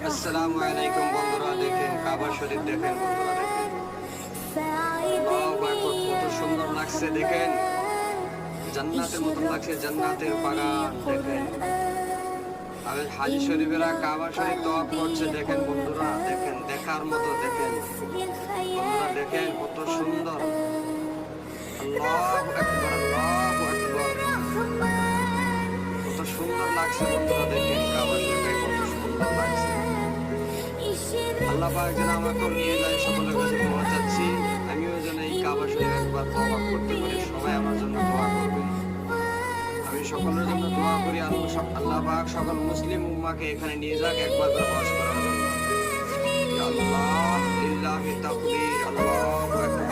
আসসালামু আলাইকুম বন্ধুরা, দেখেন কাবা শরীফ, দেখেন বন্ধুরা, দেখেন আল্লাহু আকবার, কত সুন্দর লাগছে। দেখেন জান্নাতের মতন লাগছে, জান্নাতের বাগান। দেখেন আর হাজি শরীফেরা কাবা শরীফ তওয়াফ করছে। দেখেন বন্ধুরা, দেখেন দেখার মতো। দেখেন বন্ধুরা, দেখেন কত সুন্দর। আল্লাহু আকবার, আল্লাহু আকবার, কত সুন্দর লাগছে বন্ধুরা। দেখেন কাবা শরীফে কত সুন্দর লাগছে। আল্লাহ পাক যেন আমাকেও নিয়ে যায়, সকলের কাছে দোয়া চাচ্ছি। আমিও যেন এই কাবা শরীফ একবার তওয়াফ করতে পারি। সবাই আমার জন্য দোয়া করবেন। আমি সকলের জন্য দোয়া করি, আল্লাহ পাক সকল মুসলিম উম্মাহকে এখানে নিয়ে যাক একবার করে হজ করার জন্য। ইয়া আল্লাহ, লিল্লাহি তাকবীর, আল্লাহু আকবার।